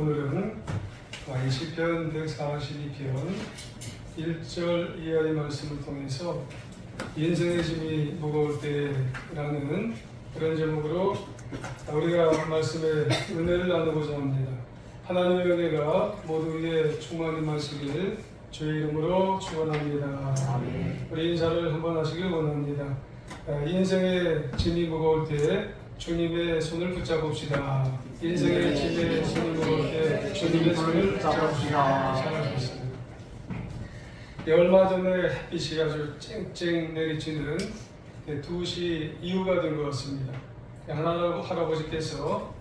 오늘은 시편 142편 1절 이하의 말씀을 통해서 인생의 짐이 무거울 때라는 그런 제목으로 우리가 말씀의 은혜를 나누고자 합니다. 하나님의 은혜가 모두 위에 충만히 마시길 주의 이름으로 축원합니다. 우리 인사를 한번 하시길 원합니다. 인생의 짐이 무거울 때 주님의 손을 붙잡읍시다. 인생의 짐에 손이 무거울 때 주님의 손을 붙잡읍시다. 잘하셨습니다. 얼마 전에 햇빛이 아주 쨍쨍 내리치는 2시 이후가 된 것 같습니다. 할아버지께서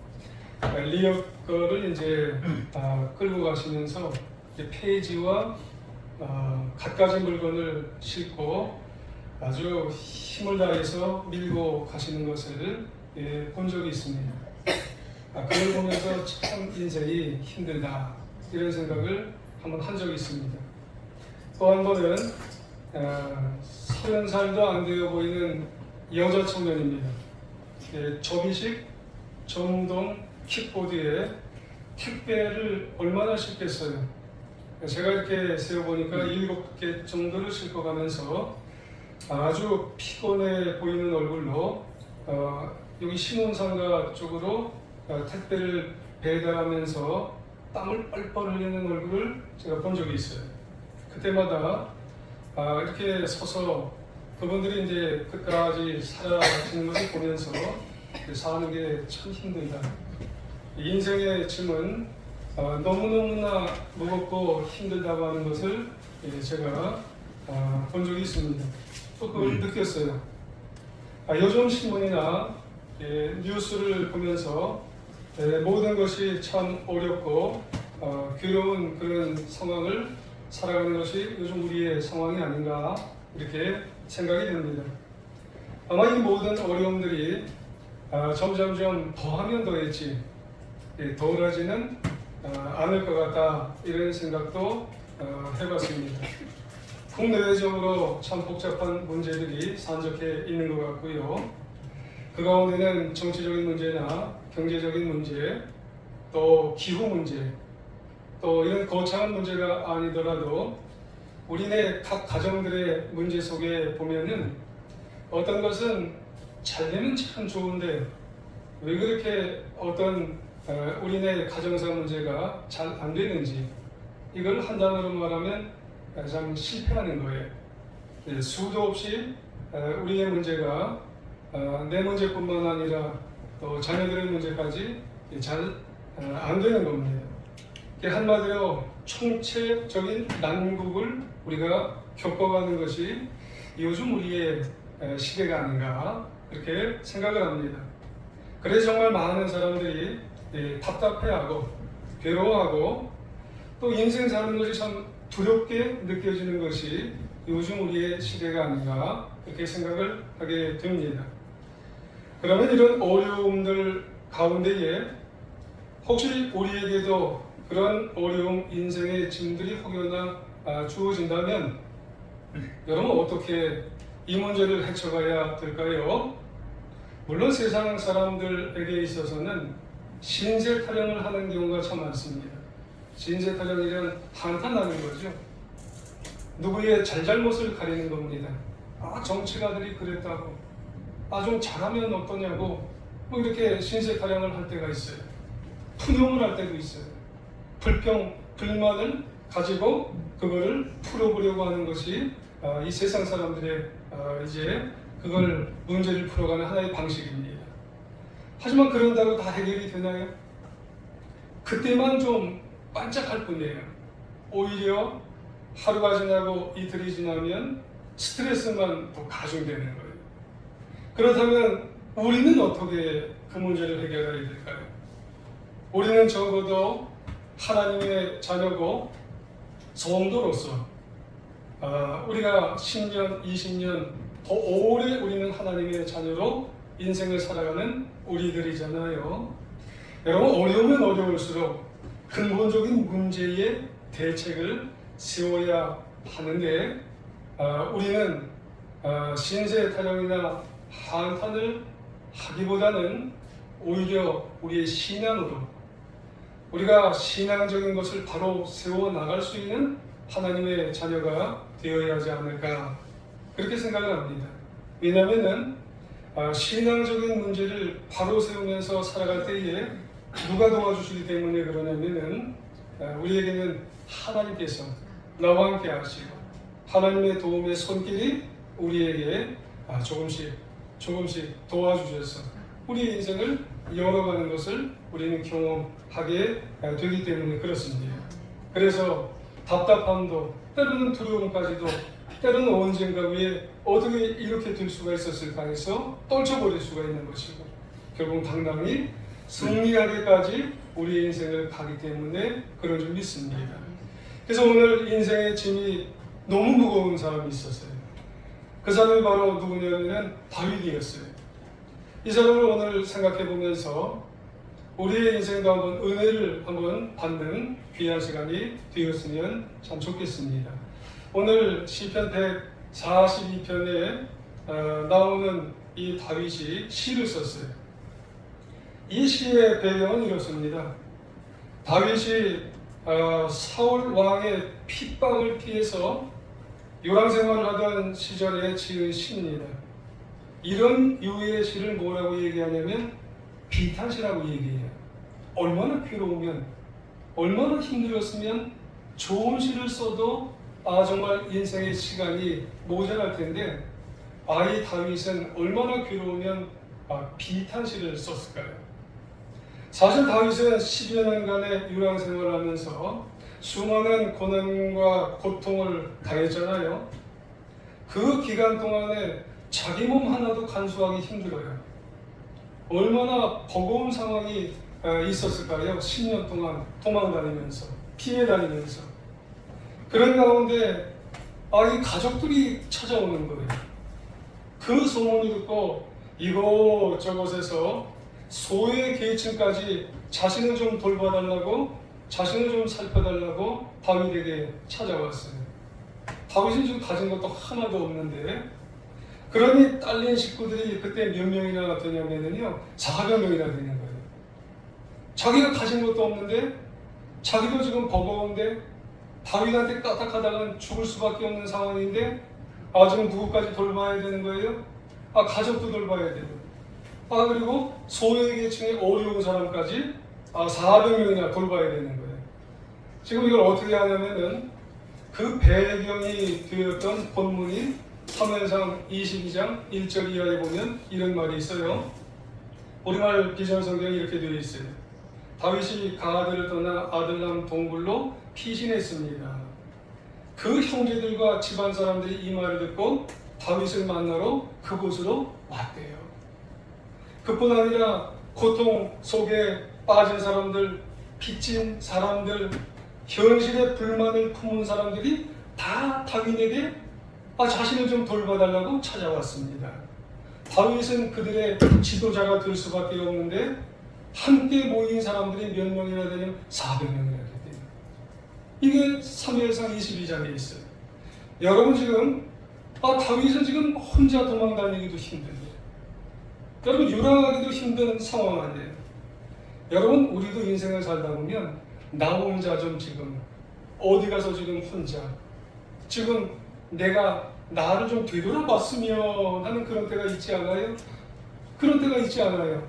리어커를 이제 끌고 가시면서 폐지와 갖가지 물건을 싣고 아주 힘을 다해서 밀고 가시는 것을 본 적이 있습니다. 그걸 보면서 참 인생이 힘들다 이런 생각을 한번 한 적이 있습니다. 또 한 번은 30살도 안 되어 보이는 여자 청년입니다. 접이식 전동 킥보드에 택배를 얼마나 싣겠어요. 제가 이렇게 세어보니까 7개 정도를 싣고 가면서 아주 피곤해 보이는 얼굴로 여기 신혼상가 쪽으로 택배를 배달하면서 땀을 뻘뻘 흘리는 얼굴을 제가 본 적이 있어요. 그때마다 이렇게 서서 그분들이 이제 끝까지 살아가시는 것을 보면서 사는 게 참 힘들다. 인생의 짐은 너무너무나 무겁고 힘들다고 하는 것을 제가 본 적이 있습니다. 또 그걸 느꼈어요. 요즘 신문이나 뉴스를 보면서 모든 것이 참 어렵고 괴로운 그런 상황을 살아가는 것이 요즘 우리의 상황이 아닌가 이렇게 생각이 됩니다. 아마 이 모든 어려움들이 점점점 더하면 더했지 덜하지는 않을 것 같다 이런 생각도 해봤습니다. 국내외적으로 참 복잡한 문제들이 산적해 있는 것 같고요. 그 가운데는 정치적인 문제나 경제적인 문제, 또 기후 문제, 또 이런 거창한 문제가 아니더라도 우리네 각 가정들의 문제 속에 보면은 어떤 것은 잘 되면 참 좋은데 왜 그렇게 어떤 우리네 가정사 문제가 잘 안 되는지 이걸 한 단어로 말하면 참 실패하는 거예요. 수도 없이 우리의 문제가 내 문제뿐만 아니라 또 자녀들의 문제까지 잘 안 되는 겁니다. 한마디로 총체적인 난국을 우리가 겪어가는 것이 요즘 우리의 시대가 아닌가 이렇게 생각을 합니다. 그래서 정말 많은 사람들이 답답해하고 괴로워하고 또 인생 사는 것이 참 두렵게 느껴지는 것이 요즘 우리의 시대가 아닌가 그렇게 생각을 하게 됩니다. 그러면 이런 어려움들 가운데에 혹시 우리에게도 그런 어려움 인생의 짐들이 혹여나 주어진다면 여러분 어떻게 이 문제를 헤쳐가야 될까요? 물론 세상 사람들에게 있어서는 신세 타령을 하는 경우가 참 많습니다. 신세 타령이란 한탄하는 거죠. 누구의 잘잘못을 가리는 겁니다. 정치가들이 그랬다고, 좀 잘하면 어떠냐고, 뭐 이렇게 신세 타령을 할 때가 있어요. 투영을 할 때도 있어요. 불평, 불만을 가지고 그거를 풀어보려고 하는 것이 이 세상 사람들의 이제 그걸 문제를 풀어가는 하나의 방식입니다. 하지만 그런다고 다 해결이 되나요? 그때만 좀 반짝할 뿐이에요. 오히려 하루가 지나고 이틀이 지나면 스트레스만 더 가중되는 거예요. 그렇다면 우리는 어떻게 그 문제를 해결해야 될까요? 우리는 적어도 하나님의 자녀고 성도로서 우리가 10년, 20년 더 오래 우리는 하나님의 자녀로 인생을 살아가는 우리들이잖아요. 여러분 어려우면 어려울수록 근본적인 문제의 대책을 세워야 하는데 우리는 신세 타령이나 한탄을 하기보다는 오히려 우리의 신앙으로 우리가 신앙적인 것을 바로 세워 나갈 수 있는 하나님의 자녀가 되어야 하지 않을까 그렇게 생각을 합니다. 왜냐하면 신앙적인 문제를 바로 세우면서 살아갈 때에 누가 도와주시기 때문에 그러냐면은 우리에게는 하나님께서 나와 함께 하시고 하나님의 도움의 손길이 우리에게 조금씩 도와주셔서 우리의 인생을 열어가는 것을 우리는 경험하게 되기 때문에 그렇습니다. 그래서 답답함도 때로는 두려움까지도 때로는 언젠가 위에 어떻게 이렇게 될 수가 있었을까 해서 떨쳐버릴 수가 있는 것이고 결국 당당히 승리하기까지 우리의 인생을 가기 때문에 그런 줄 믿습니다. 그래서 오늘 인생의 짐이 너무 무거운 사람이 있었어요. 그 사람이 바로 누구냐면 다윗이었어요. 이 사람을 오늘 생각해 보면서 우리의 인생도 한번 은혜를 한번 받는 귀한 시간이 되었으면 참 좋겠습니다. 오늘 시편 142편에 나오는 이 다윗이 시를 썼어요. 이 시의 배경은 이렇습니다. 다윗이 사울 왕의 핍박을 피해서 요랑 생활을 하던 시절에 지은 시입니다. 이런 유의 시를 뭐라고 얘기하냐면 비탄시라고 얘기해요. 얼마나 괴로우면, 얼마나 힘들었으면 좋은 시를 써도 정말 인생의 시간이 모자랄 텐데 이 다윗은 얼마나 괴로우면 비탄시를 썼을까요? 사실 다윗은 10여 년간의 유랑 생활을 하면서 수많은 고난과 고통을 당했잖아요. 그 기간 동안에 자기 몸 하나도 간수하기 힘들어요. 얼마나 버거운 상황이 있었을까요? 10년 동안 도망다니면서 피해 다니면서 그런 가운데 이 가족들이 찾아오는 거예요. 그 소문을 듣고 이곳저곳에서 소외 계층까지 자신을 좀 돌봐달라고 자신을 좀 살펴달라고 다윗에게 찾아왔어요. 다윗은 지금 가진 것도 하나도 없는데 그러니 딸린 식구들이 그때 몇 명이나 되냐면요 400명이나 되는 거예요. 자기가 가진 것도 없는데 자기도 지금 버거운데 다윗한테 까딱하다가 죽을 수밖에 없는 상황인데 지금 누구까지 돌봐야 되는 거예요? 가족도 돌봐야 되고 그리고 소외계층의 어려운 사람까지 400명이나 돌봐야 되는 거예요. 지금 이걸 어떻게 하냐면은 그 배경이 되었던 본문이 사무엘상 22장 1절 이하에 보면 이런 말이 있어요. 우리말 비전성경이 이렇게 되어 있어요. 다윗이 가드를 떠나 아들람 동굴로 피신했습니다. 그 형제들과 집안 사람들이 이 말을 듣고 다윗을 만나러 그곳으로 왔대요. 그뿐 아니라 고통 속에 빠진 사람들, 빚진 사람들, 현실의 불만을 품은 사람들이 다 다윗에게 자신을 좀 돌봐달라고 찾아왔습니다. 다윗은 그들의 지도자가 될 수밖에 없는데 함께 모인 사람들이 몇 명이나 되냐면 400명이나 돼요. 이게 사무엘상 22장에 있어요. 여러분 지금 다윗은 지금 혼자 도망다니기도 힘든데 여러분 유랑하기도 힘든 상황 아니에요. 여러분 우리도 인생을 살다 보면 나 혼자 좀 지금 어디 가서 지금 혼자 지금 내가 나를 좀 되돌아봤으면 하는 그런 때가 있지 않아요? 그런 때가 있지 않아요?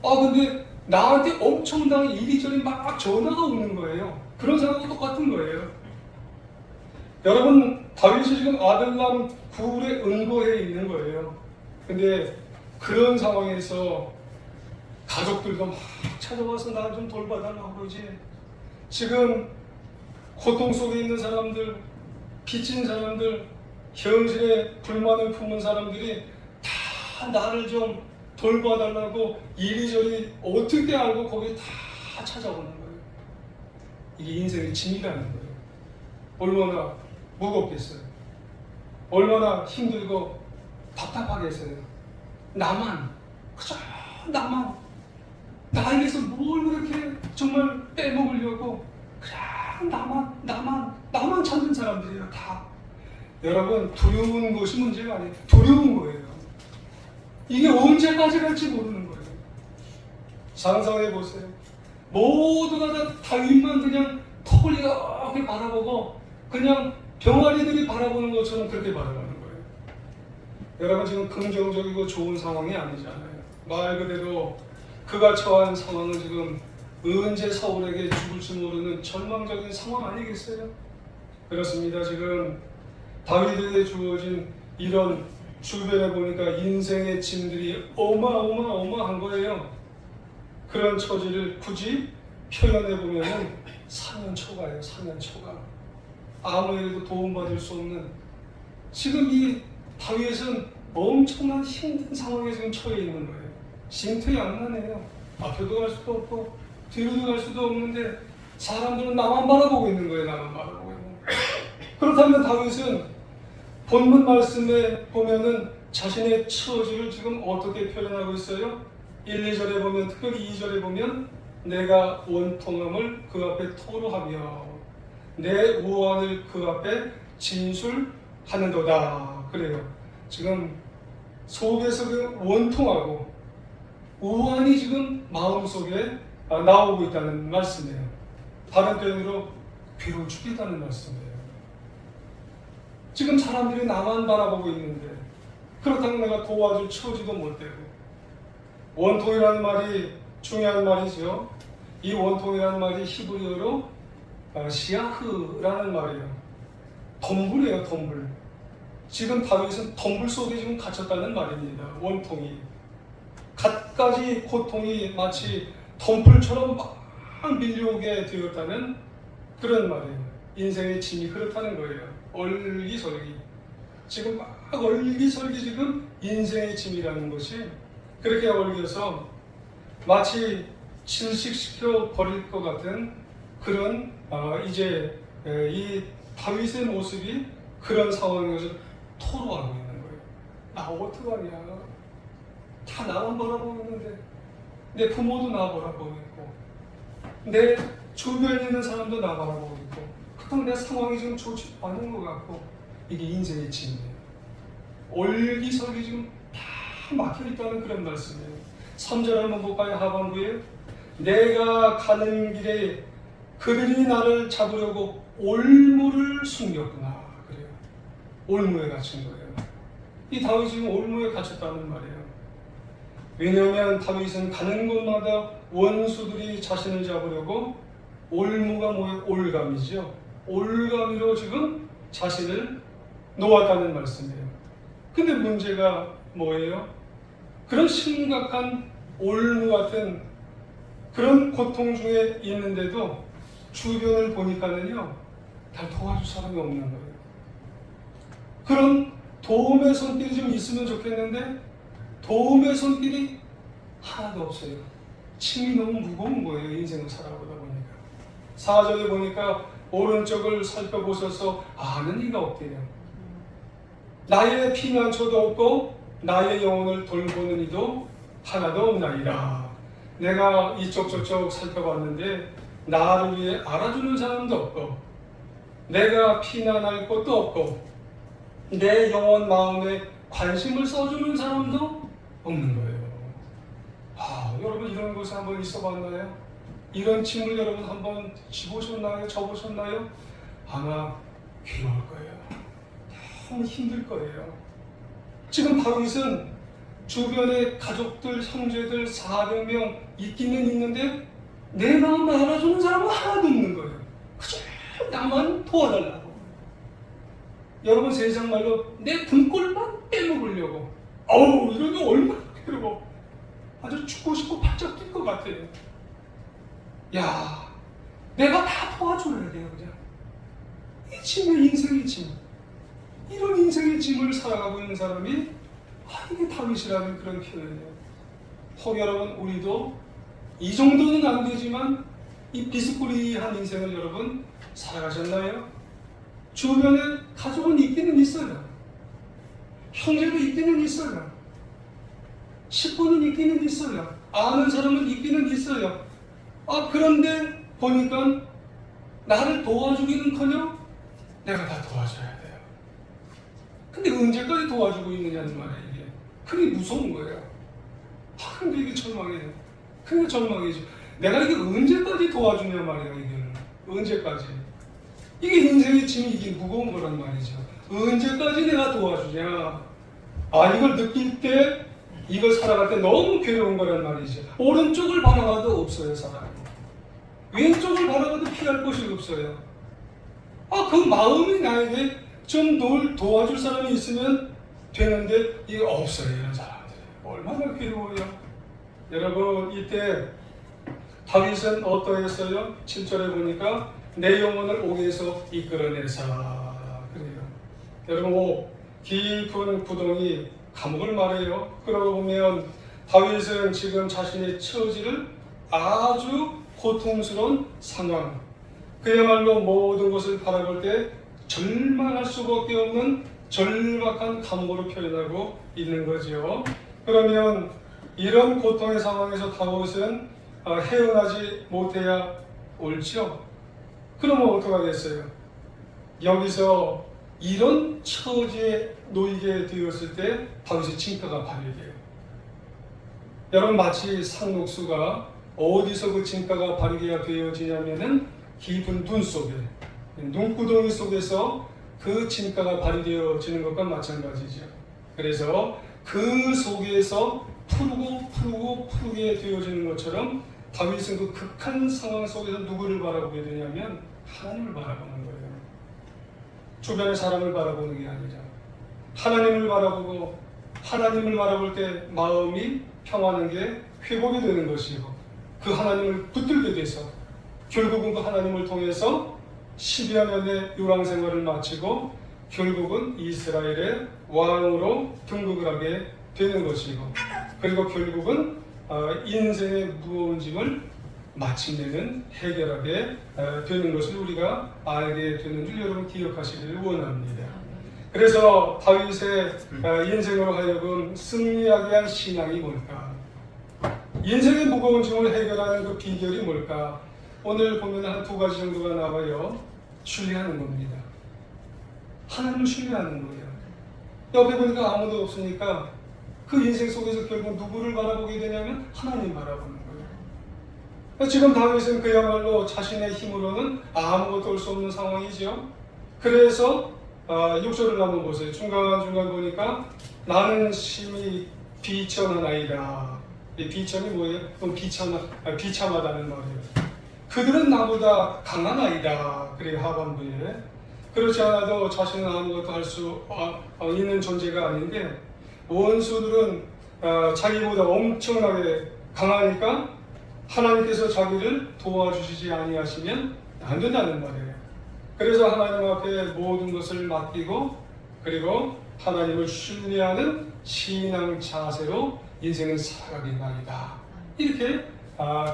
근데 나한테 엄청나게 이리저리 막 전화가 오는 거예요. 그런 상황도 똑같은 거예요. 여러분 다윗이 지금 아들람 굴에 은거해 있는 거예요. 근데 그런 상황에서 가족들도 막 찾아와서 나 좀 돌봐달라고 그러지. 지금 고통 속에 있는 사람들, 빚진 사람들, 현실에 불만을 품은 사람들이 다 나를 좀 돌봐달라고 이리저리 어떻게 알고 거기 다 찾아오는 거예요. 이게 인생의 짐이라는 거예요. 얼마나 무겁겠어요. 얼마나 힘들고 답답하겠어요. 그저 나만 나에게서 뭘 그렇게 정말 빼먹으려고 그냥 나만 찾는 사람들이에요. 다. 여러분 두려운 것이 문제가 아니에요. 두려운 거예요. 이게 언제까지 갈지 모르는 거예요. 상상해 보세요. 모두가 다 다윗만 그냥 턱을 이렇게 바라보고 그냥 병아리들이 바라보는 것처럼 그렇게 바라보는 거예요. 여러분 지금 긍정적이고 좋은 상황이 아니잖아요. 말 그대로 그가 처한 상황은 지금 언제 사울에게 죽을지 모르는 절망적인 상황 아니겠어요? 그렇습니다. 지금 다윗에게 주어진 이런 주변에 보니까 인생의 짐들이 어마어마한 거예요. 그런 처지를 굳이 표현해 보면은 사면초가예요. 사면초가. 아무에게도 도움받을 수 없는 지금 이 다윗은 엄청난 힘든 상황에 지금 처해 있는 거예요. 진퇴양난해요. 앞에도 갈 수도 없고 뒤로도 갈 수도 없는데 사람들은 나만 바라보고 있는 거예요. 나만 바라보고 있는 거예요. 그렇다면 다윗은 본문 말씀에 보면은 자신의 처지를 지금 어떻게 표현하고 있어요? 1, 2절에 보면, 특별히 2절에 보면 내가 원통함을 그 앞에 토로하며 내 우환을 그 앞에 진술하는도다. 그래요. 지금 속에서 그 원통하고 우환이 지금 마음속에 나오고 있다는 말씀이에요. 다른 표현으로 귀를 죽이다는 말씀이에요. 지금 사람들이 나만 바라보고 있는데 그렇다면 내가 도와줄 처지도 못 되고. 원통이라는 말이 중요한 말이죠. 이 원통이라는 말이 히브리어로 시아흐라는 말이에요. 덤불이에요. 덤불. 지금 다윗은 덤불 속에 지금 갇혔다는 말입니다. 원통이. 갖가지 고통이 마치 덤불처럼 막 밀려오게 되었다는 그런 말이에요. 인생의 짐이 그렇다는 거예요. 얼기설기. 지금 막 얼기설기 지금 인생의 짐이라는 것이 그렇게 얼겨서 마치 질식시켜 버릴 것 같은 그런 이제 이 다윗의 모습이 그런 상황에서 토로하고 있는 거예요. 나 어떡하냐. 다 나만 바라보고 있는데 내 부모도 나 바라보고 있고 내 주변에 있는 사람도 나 바라보고 있고 그렇다면 내 상황이 지금 좋지 않은 것 같고 이게 인생의 짐이에요. 얼기설기 지금 다 막혀있다는 그런 말씀이에요. 3절 한번 볼까요? 하반부에 내가 가는 길에 그들이 나를 잡으려고 올무를 숨겼구나. 그래요. 올무에 갇힌 거예요. 이 다윗이 지금 올무에 갇혔다는 말이에요. 왜냐하면 다윗은 가는 곳마다 원수들이 자신을 잡으려고 올무가 뭐예요? 올가미죠. 올가미로 지금 자신을 놓았다는 말씀이에요. 근데 문제가 뭐예요? 그런 심각한 올무 같은 그런 고통 중에 있는데도 주변을 보니까는요, 다 도와줄 사람이 없는 거예요. 그런 도움의 손길이 좀 있으면 좋겠는데 도움의 손길이 하나도 없어요. 짐이 너무 무거운 거예요. 인생을 살아보다 보니까. 4절에 보니까 오른쪽을 살펴보셔서 아는 이가 없대요. 나의 피난처도 없고 나의 영혼을 돌보는 이도 하나도 없나이다. 내가 이쪽 저쪽 살펴봤는데 나를 위해 알아주는 사람도 없고 내가 피난할 곳도 없고 내 영혼 마음에 관심을 써주는 사람도 없는 거예요. 여러분 이런 곳에 한번 있어봤나요? 이런 짐을 여러분 한번 지보셨나요? 져보셨나요? 아마 괴로울 거예요. 너무 힘들 거예요. 지금 다윗은 주변에 가족들, 형제들 400명 있기는 있는데 내 마음을 알아주는 사람은 하나도 없는 거예요. 그저 나만 도와달라고. 여러분 세상 말로 내 등골만 빼먹으려고. 이러면 얼마나 괴로워. 아주 죽고 싶고 바짝 뛸 것 같아요. 야, 내가 다 도와줘야 돼요, 그냥. 이 짐이 인생의 짐. 이런 인생의 짐을 살아가고 있는 사람이 이게 다윗이라는 그런 표현이에요. 혹 여러분 우리도 이 정도는 안 되지만 이 비스무리한 인생을 여러분 살아가셨나요? 주변에 가족은 있기는 있어요. 형제도 있기는 있어요. 식구는 있기는 있어요. 아는 사람은 있기는 있어요. 그런데 보니까 나를 도와주기는커녕 내가 다 도와줘야 돼요. 근데 언제까지 도와주고 있느냐는 말이에요. 이게 그게 무서운 거예요. 근데 이게 절망이에요. 그게 절망이죠. 내가 이게 언제까지 도와주냐 말이야. 이거는 언제까지? 이게 인생의 짐이 이게 무거운 거란 말이죠. 언제까지 내가 도와주냐? 이걸 느낄 때, 이걸 살아갈 때 너무 괴로운 거란 말이죠. 오른쪽을 바라봐도 없어요, 사람이. 왼쪽을 바라봐도 피할 곳이 없어요. 그 마음이 나에게 좀 도와줄 사람이 있으면 되는데 이게 없어요, 이런 사람들이. 얼마나 괴로워요. 여러분, 이때 다윗은 어떠했어요? 7절에 보니까 내 영혼을 옥에서 이끌어내사 그래요. 여러분, 깊은 구덩이 감옥을 말해요. 그러고 보면 다윗은 지금 자신의 처지를 아주 고통스러운 상황, 그야말로 모든 것을 바라볼 때 절망할 수밖에 없는 절박한 감옥으로 표현하고 있는 거죠. 그러면 이런 고통의 상황에서 다윗은 헤어나지 못해야 옳죠. 그러면 어떡하겠어요? 여기서 이런 처지에 놓이게 되었을 때 다윗의 징표가 발휘돼요. 여러분, 마치 상록수가 어디서 그 징표가 발휘가 되어지냐면은 깊은 눈 속에, 눈구덩이 속에서 그 징표가 발휘되어지는 것과 마찬가지죠. 그래서 그 속에서 푸르게 되어지는 것처럼 다윗은 그 극한 상황 속에서 누구를 바라보게 되냐면 하나님을 바라보는 거예요. 주변의 사람을 바라보는 게 아니라 하나님을 바라보고, 하나님을 바라볼 때 마음이 평안한 게 회복이 되는 것이고, 그 하나님을 붙들게 돼서 결국은 그 하나님을 통해서 10여 년의 유랑 생활을 마치고 결국은 이스라엘의 왕으로 등극을 하게 되는 것이고, 그리고 결국은 인생의 무거운 짐을 마침내는 해결하게 되는 것을 우리가 알게 되는 줄 여러분 기억하시기를 원합니다. 그래서 다윗의 인생으로 하여금 승리하게 한 신앙이 뭘까? 인생의 무거운 짐을 해결하는 그 비결이 뭘까? 오늘 보면 한 두 가지 정도가 나와요. 신뢰하는 겁니다. 하나님을 신뢰하는 거예요. 옆에 보니까 아무도 없으니까 그 인생 속에서 결국 누구를 바라보게 되냐면 하나님 바라보는 거예요. 지금 다윗은 그야말로 자신의 힘으로는 아무것도 할 수 없는 상황이죠. 그래서 6절을 한번 보세요. 중간중간 보니까 나는 심히 비천하나이다. 이 비천이 뭐예요? 비참하다는 말이에요. 그들은 나보다 강한 아이다. 그래요, 하반부에. 그렇지 않아도 자신은 아무것도 할 수 있는 존재가 아닌데, 원수들은 자기보다 엄청나게 강하니까 하나님께서 자기를 도와주시지 아니하시면 안 된다는 말이에요. 그래서 하나님 앞에 모든 것을 맡기고, 그리고 하나님을 신뢰하는 신앙 자세로 인생을 살아가겠나이다. 이렇게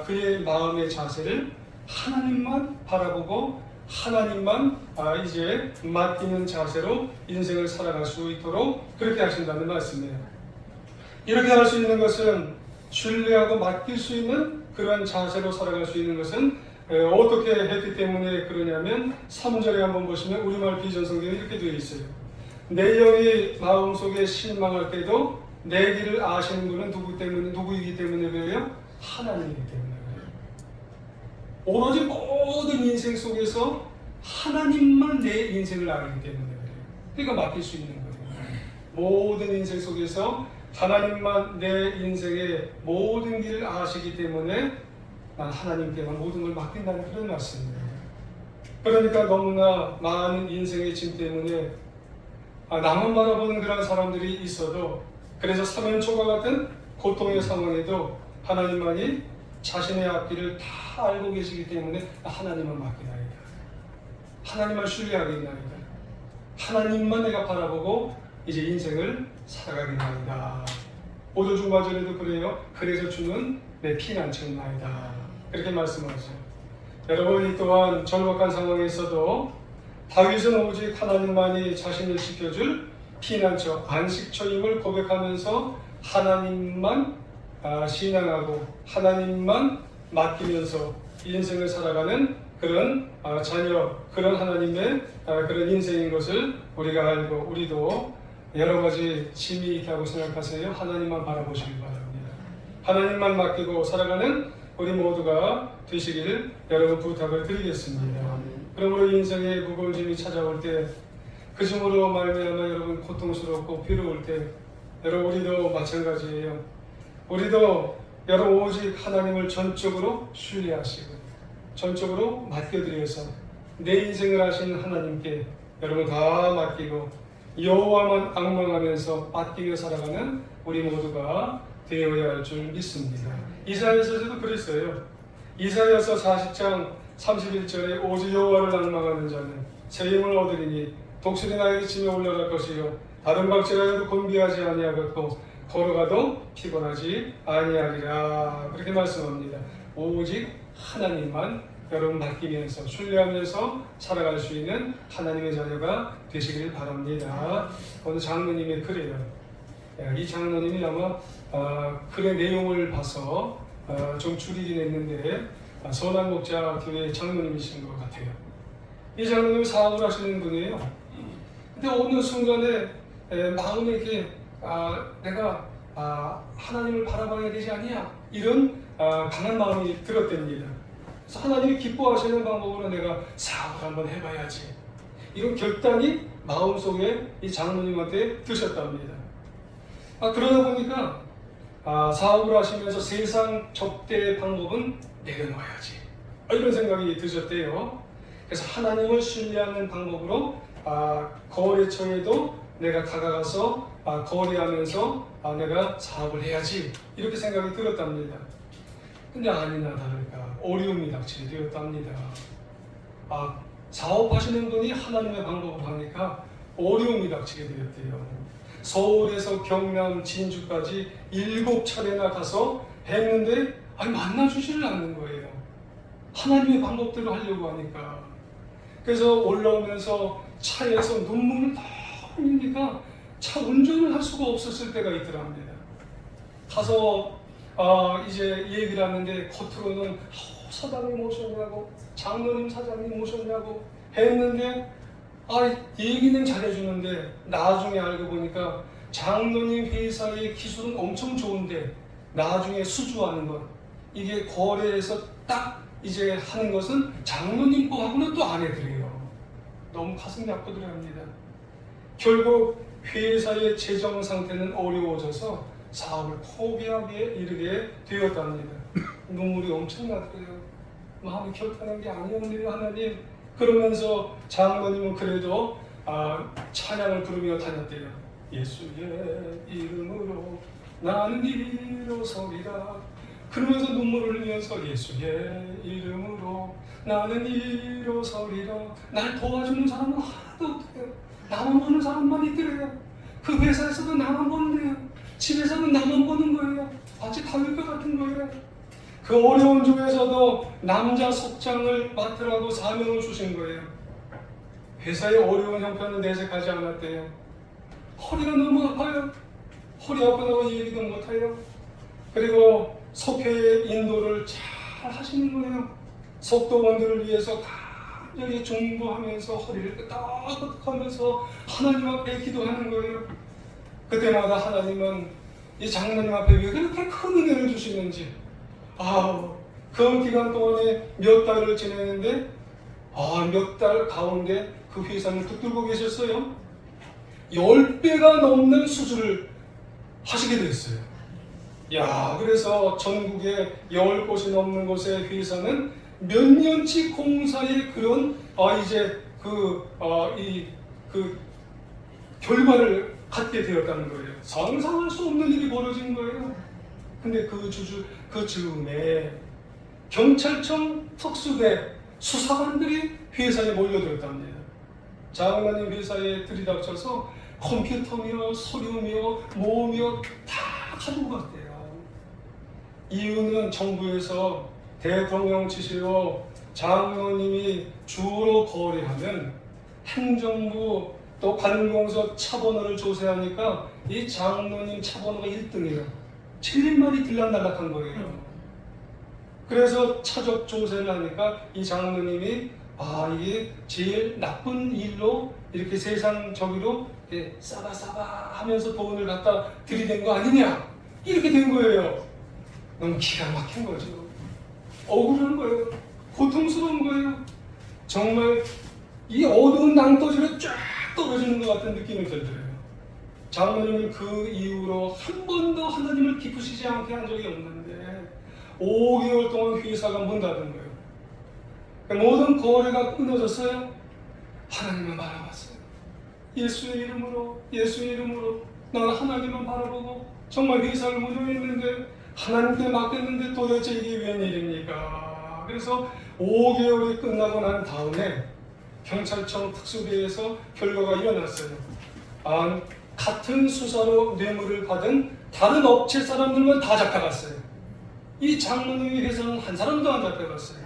그의 마음의 자세를 하나님만 바라보고 하나님만 이제 맡기는 자세로 인생을 살아갈 수 있도록 그렇게 하신다는 말씀이에요. 이렇게 할 수 있는 것은, 신뢰하고 맡길 수 있는 그런 자세로 살아갈 수 있는 것은 어떻게 했기 때문에 그러냐면 3절에 한번 보시면 우리말 비전성경에 이렇게 되어 있어요. 내 영이 마음속에 실망할 때도 내 길을 아시는 분은 누구이기 때문에 그래요? 하나님이기 때문에 그래요. 오로지 모든 인생 속에서 하나님만 내 인생을 알기 때문에 그래요. 그러니까 맡길 수 있는 거예요. 모든 인생 속에서 하나님만 내 인생의 모든 길을 아시기 때문에 난 하나님께만 모든 걸 맡긴다는 그런 말씀이에요. 그러니까 너무나 많은 인생의 짐 때문에 나만 바라보는 그런 사람들이 있어도, 그래서 사면초가 같은 고통의 상황에도 하나님만이 자신의 앞길을 다 알고 계시기 때문에 하나님만 맡기나이다. 하나님만 신뢰하겠나이다. 하나님만 내가 바라보고 이제 인생을 살아가겠나이다. 5절 중반절에도 그래요. 그래서 주는 내 피난처나이다. 그렇게 말씀하죠. 여러분, 이 또한 절박한 상황에 있어도 다윗은 오직 하나님만이 자신을 지켜줄 피난처, 안식처임을 고백하면서 하나님만 신앙하고 하나님만 맡기면서 인생을 살아가는 그런 자녀, 그런 하나님의 그런 인생인 것을 우리가 알고, 우리도 여러 가지 짐이 있다고 생각하세요. 하나님만 바라보시기 바랍니다. 하나님만 맡기고 살아가는 우리 모두가 되시길 여러분 부탁을 드리겠습니다. 그러므로 인생의 무거운 짐이 찾아올 때 그 짐으로 말미암아 여러분 고통스럽고 괴로울 때 여러분 우리도 마찬가지예요. 우리도 여러분 오직 하나님을 전적으로 신뢰하시고 전적으로 맡겨드려서 내 인생을 하신 하나님께 여러분 다 맡기고 여호와만 앙망하면서 맡기며 살아가는 우리 모두가 되어야 할 줄 믿습니다. 이사야서도 그랬어요. 이사야서 40장 31절에 오직 여호와를 앙망하는 자는 새 힘을 얻으리니 독수리 나에게 치며 올라갈 것이요 다른 박질하여도 곤비하지 아니하겠고 걸어가도 피곤하지 아니하리라. 그렇게 말씀합니다. 오직 하나님만 여러분 맡기면서 신뢰하면서 살아갈 수 있는 하나님의 자녀가 되시길 바랍니다. 오늘 장로님의 글이에요. 이 장로님이 아마 글의 내용을 봐서 좀 줄이긴 했는데 선한목자 교회 장로님이신 것 같아요. 이 장로님이 사업을 하시는 분이에요. 근데 어느 순간에 마음에 이렇게 내가 하나님을 바라봐야 되지 않냐 이런 강한 마음이 들었답니다. 그래서 하나님이 기뻐하시는 방법으로 내가 사업을 한번 해봐야지 이런 결단이 마음속에 이 장로님한테 드셨답니다. 그러다 보니까 사업을 하시면서 세상 접대 방법은 내려놓아야지 이런 생각이 드셨대요. 그래서 하나님을 신뢰하는 방법으로 거래처에도 내가 다가가서 거래하면서 내가 사업을 해야지 이렇게 생각이 들었답니다. 근데 아니나 다를까 어려움이 닥치게 되었답니다. 사업하시는 분이 하나님의 방법을 하니까 어려움이 닥치게 되었대요. 서울에서 경남 진주까지 7차례나 가서 했는데 만나주지를 않는 거예요. 하나님의 방법대로 하려고 하니까. 그래서 올라오면서 차에서 눈물을 다 흘리니까 차 운전을 할 수가 없었을 때가 있더랍니다. 가서 이제 얘기를 하는데 겉으로는 사장님 오셨냐고 장로님 사장님 오셨냐고 했는데 얘기는 잘해주는데 나중에 알고 보니까 장로님 회사의 기술은 엄청 좋은데 나중에 수주하는 것 이게 거래에서 딱 이제 하는 것은 장로님 거하고는 또 안 해드려요. 너무 가슴이 아프더랍니다. 결국 회사의 재정 상태는 어려워져서 사업을 포기하기에 이르게 되었답니다. 눈물이 엄청났고요. 마음이 결단한 게 아니었네요 하나님. 그러면서 장로님은 그래도 찬양을 부르며 다녔대요. 예수의 이름으로 나는 일어서리라. 그러면서 눈물을 흘리면서 예수의 이름으로 나는 일어서리라. 날 도와주는 사람은 하나도 없대요. 나만 보는 사람만 있더래요. 그 회사에서도 나만 보는데요. 집에서는 나만 보는 거예요. 마치 다윗과 같은 거예요. 그 어려운 중에서도 남자 속장을 맡으라고 사명을 주신 거예요. 회사의 어려운 형편은 내색하지 않았대요. 허리가 너무 아파요. 허리 아프다고 얘기도 못해요. 그리고 석회의 인도를 잘 하시는 거예요. 속도원들을 위해서 간절히 중보하면서 허리를 끄덕끄덕하면서 하나님 앞에 기도하는 거예요. 그때마다 하나님은 이 장로님 앞에 왜 그렇게 큰 은혜를 주시는지 그 기간 동안에 몇 달을 지내는데 몇 달 가운데 그 회사를 붙들고 계셨어요. 10배가 넘는 수주를 하시게 됐어요. 그래서 전국에 10곳이 넘는 곳의 회사는 몇 년치 공사의 그런 이제 그 결과를 갖게 되었다는 거예요. 상상할 수 없는 일이 벌어진 거예요. 근데 그 즈음에 경찰청 특수대 수사관들이 회사에 몰려들었답니다. 장로님 회사에 들이닥쳐서 컴퓨터며 서류며 뭐며 다 가지고 갔대요. 이유는 정부에서 대통령 지시로 장로님이 주로 거래하는 행정부 또 관공서 차번호를 조사하니까 이 장로님 차번호가 1등이에요. 틀린 말이 들락날락한 거예요. 그래서 차적 조사를 하니까 이 장로님이 이게 제일 나쁜 일로 이렇게 세상적으로 이렇게 싸바싸바 하면서 돈을 갖다 들이댄 거 아니냐 이렇게 된 거예요. 너무 기가 막힌 거죠. 억울한 거예요. 고통스러운 거예요. 정말 이 어두운 낭떠지로 쫙 떨어지는 것 같은 느낌이 들더래요. 장모님은 그 이후로 한 번도 하나님을 기쁘시지 않게 한 적이 없는데 5개월 동안 회사가 문 닫은 거예요. 모든 거래가 끊어졌어요. 하나님만 바라봤어요. 예수의 이름으로 나는 하나님만 바라보고 정말 회사를 운영했는데 하나님께 맡겼는데 도대체 이게 웬일입니까? 그래서 5개월이 끝나고 난 다음에 경찰청 특수대에서 결과가 일어났어요. 같은 수사로 뇌물을 받은 다른 업체 사람들만 다 잡혀갔어요. 이 장모님의 회사는 한 사람도 안 잡혀갔어요.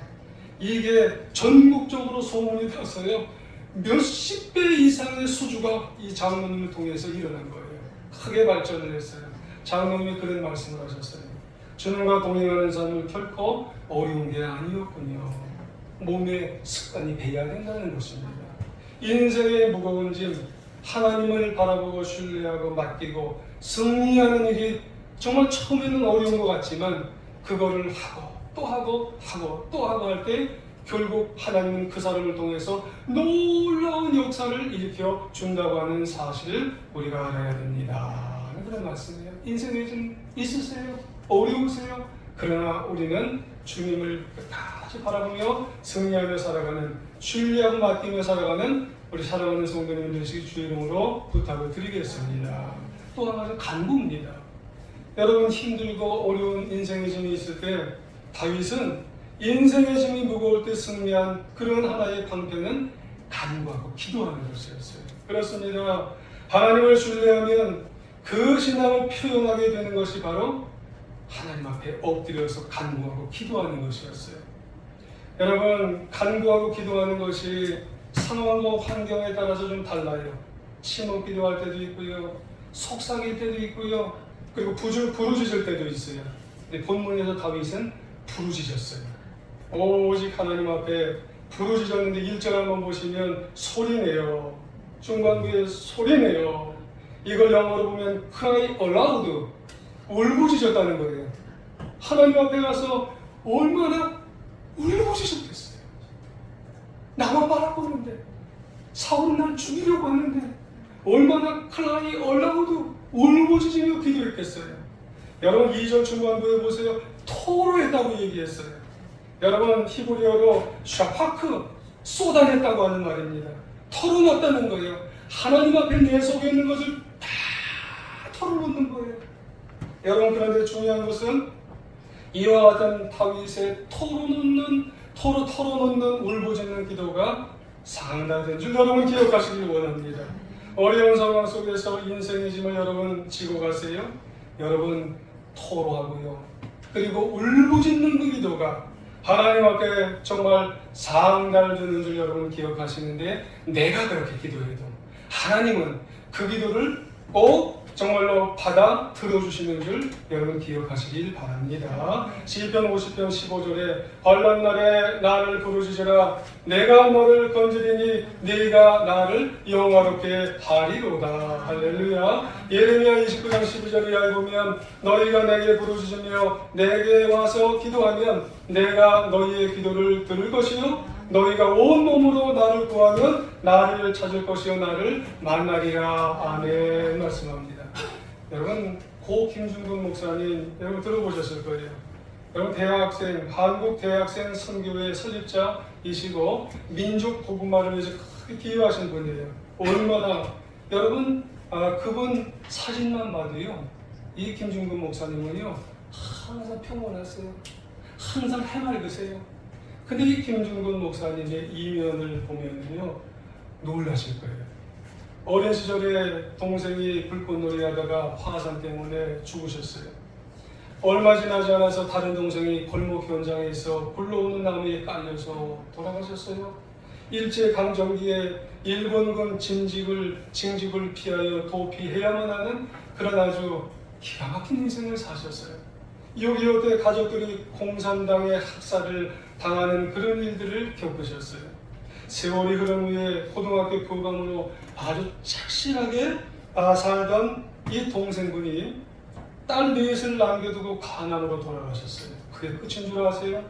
이게 전국적으로 소문이 났어요. 몇십 배 이상의 수주가 이 장모님을 통해서 일어난 거예요. 크게 발전을 했어요. 장모님이 그런 말씀을 하셨어요. 주님과 동행하는 삶은 결코 어려운 게 아니었군요. 몸에 습관이 배야 된다는 것입니다. 인생의 무거운 짐, 하나님을 바라보고 신뢰하고 맡기고 승리하는 일이 정말 처음에는 어려운 것 같지만 그거를 하고 또 하고 또 하고 할 때 결국 하나님은 그 사람을 통해서 놀라운 역사를 일으켜 준다고 하는 사실을 우리가 알아야 됩니다. 그런 말씀이에요. 인생에 좀 있으세요? 어려우세요? 그러나 우리는 주님을 끝까지 바라보며 승리하며 살아가는, 신뢰하고 맡기며 살아가는 우리 사랑하는 성도님들 되시기 주의 이름으로 부탁을 드리겠습니다. 또 하나는 간구입니다. 여러분 힘들고 어려운 인생의 짐이 있을 때 다윗은 인생의 짐이 무거울 때 승리한 그런 하나의 방편은 간구하고 기도하는 것이었어요. 그렇습니다. 하나님을 신뢰하면 그 신앙을 표현하게 되는 것이 바로 하나님 앞에 엎드려서 간구하고 기도하는 것이었어요. 여러분 간구하고 기도하는 것이 상황과 환경에 따라서 좀 달라요. 침묵 기도할 때도 있고요. 속삭일 때도 있고요. 그리고 부르짖을 때도 있어요. 근데 본문에서 다윗은 부르짖었어요. 오직 하나님 앞에 부르짖었는데 1절 한번 보시면 소리내요. 중반부에 소리내요. 이걸 영어로 보면 cry aloud, 울부짖었다는 거예요. 하나님 앞에 가서 얼마나 울부짖었겠어요. 나만 바라보는데 사울은 날 죽이려고 하는데 얼마나 cry aloud, 울부짖으며 기도했겠어요. 여러분 2절 중반부에 보세요. 토로했다고 얘기했어요. 여러분 히브리어로 샤파크, 쏟아냈다고 하는 말입니다. 털어놨다는 거예요. 하나님 앞에 내 속에 있는 것을 다 털어놓는 거예요. 여러분 그런데 중요한 것은 이와 같은 다윗의 털어놓는 울부짖는 기도가 상달된 줄 여러분 기억하시길 원합니다. 어려운 상황 속에서 인생의 짐을 여러분 지고 가세요. 여러분 토로하고요. 그리고 울부짖는 그 기도가 하나님 앞에 정말 상달되는 줄 여러분 기억하시는데 내가 그렇게 기도해도 하나님은 그 기도를 꼭 정말로 받아 들어주시는 줄 여러분 기억하시길 바랍니다. 시편 50편 15절에 환난 날에 나를 부르짖으라 내가 너를 건지리니 네가 나를 영화롭게 하리로다. 할렐루야. 예레미야 29장 12절에 보면 너희가 내게 부르짖으며 내게 와서 기도하면 내가 너희의 기도를 들을 것이요 너희가 온 몸으로 나를 구하면 나를 찾을 것이요 나를 만나리라. 아멘 말씀합니다. 여러분 고 김준근 목사님 여러분 들어보셨을 거예요. 여러분 대학생, 한국 대학생 선교회 설립자이시고 민족 복음화를 위해서 크게 기여하신 분이에요. 얼마나 여러분 그분 사진만 봐도요 이 김준근 목사님은요 항상 평온하세요. 항상 해맑으세요. 근데 이 김준근 목사님의 이면을 보면요 놀라실 거예요. 어린 시절에 동생이 불꽃놀이 하다가 화산 때문에 죽으셨어요. 얼마 지나지 않아서 다른 동생이 골목 현장에서 굴러오는 나무에 깔려서 돌아가셨어요. 일제강점기에 일본군 징집을 피하여 도피해야만 하는 그런 아주 기가 막힌 인생을 사셨어요. 6.25 때 가족들이 공산당의 학살을 당하는 그런 일들을 겪으셨어요. 세월이 흐른 후에 고등학교 교감으로 아주 착실하게 살던 이 동생분이 딸 넷을 남겨두고 가난으로 돌아가셨어요. 그게 끝인 줄 아세요?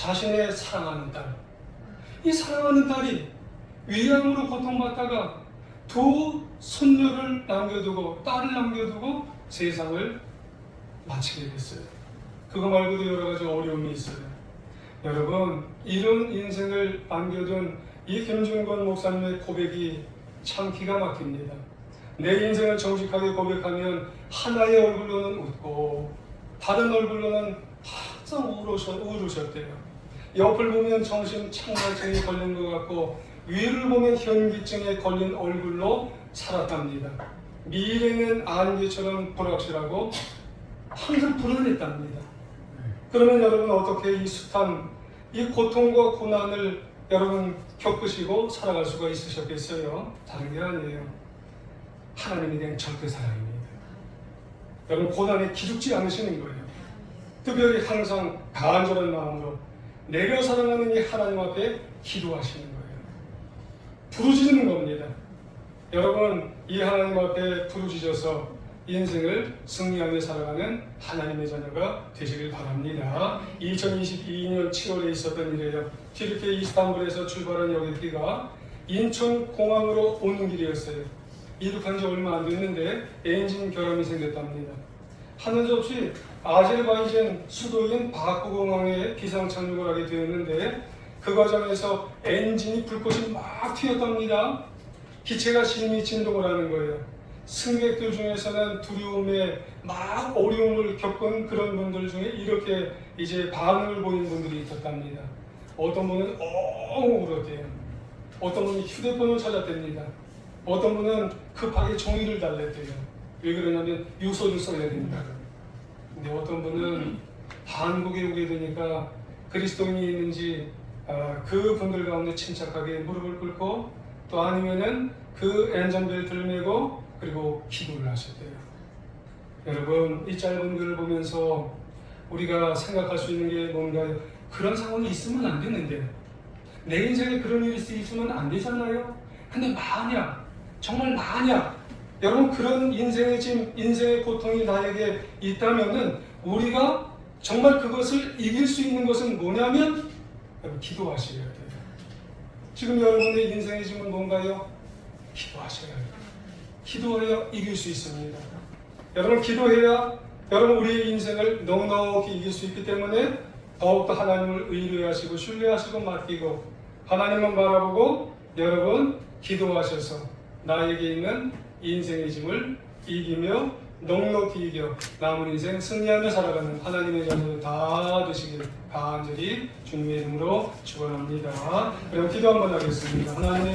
자신의 사랑하는 딸, 이 사랑하는 딸이 위암으로 고통받다가 두 손녀를 남겨두고 딸을 남겨두고 세상을 마치게 됐어요. 그거 말고도 여러 가지 어려움이 있어요. 여러분, 이런 인생을 남겨둔 이 김준권 목사님의 고백이 참 기가 막힙니다. 내 인생을 정직하게 고백하면 하나의 얼굴로는 웃고 다른 얼굴로는 항상 우울하셨대요. 옆을 보면 정신 착마증이 걸린 것 같고 위를 보면 현기증에 걸린 얼굴로 살았답니다. 미래는 안개처럼 불확실하고 항상 불안했답니다. 그러면 여러분 어떻게 이 숱한 이 고통과 고난을 여러분 겪으시고 살아갈 수가 있으셨겠어요? 다른 게 아니에요. 하나님에 대한 절대 사랑입니다. 여러분 고난에 기죽지 않으시는 거예요. 특별히 항상 간절한 마음으로 내가 사랑하는 이 하나님 앞에 기도하시는 거예요. 부르짖는 겁니다. 여러분 이 하나님 앞에 부르짖어서 인생을 승리하며 살아가는 하나님의 자녀가 되시길 바랍니다. 2022년 7월에 있었던 일이에요. 튀르키예 이스탄불에서 출발한 여객기가 인천공항으로 오는 길이었어요. 이륙한 지 얼마 안 됐는데 엔진 결함이 생겼답니다. 하는 수 없이 아제르바이잔 수도인 바쿠공항에 비상 착륙을 하게 되었는데 그 과정에서 엔진이 불꽃이 막 튀었답니다. 기체가 심히 진동을 하는 거예요. 승객들 중에서는 두려움에 막 어려움을 겪은 그런 분들 중에 이렇게 이제 반응을 보인 분들이 있었답니다. 어떤 분은 울었대요. 어떤 분은 휴대폰을 찾았답니다. 어떤 분은 급하게 종이를 달랬대요. 왜 그러냐면 유서를 써야 된다. 근데 어떤 분은 한국에 오게 되니까 그리스도인이 있는지 그 분들 가운데 침착하게 무릎을 꿇고 또 아니면은 그 안전벨트를 메고 그리고 기도를 하셨대요. 여러분 이 짧은 글을 보면서 우리가 생각할 수 있는 게 뭔가요? 그런 상황이 있으면 안 되는데 내 인생에 그런 일이 있으면 안 되잖아요. 근데 만약 정말 만약 여러분 그런 인생의 짐, 인생의 고통이 나에게 있다면은 우리가 정말 그것을 이길 수 있는 것은 뭐냐면 여러분 기도하셔야 돼요. 지금 여러분의 인생의 짐은 뭔가요? 기도하셔야 돼요. 기도해야 이길 수 있습니다. 여러분 기도해야 여러분 우리의 인생을 넉넉히 이길 수 있기 때문에 더욱더 하나님을 의뢰하시고 신뢰하시고 맡기고 하나님만 바라보고 여러분 기도하셔서 나에게 있는 인생의 짐을 이기며 넉넉히 이겨 남은 인생 승리하며 살아가는 하나님의 자녀들 다 되시길 간절히 주님의 이름으로 축원합니다. 그럼 기도 한번 하겠습니다. 하나님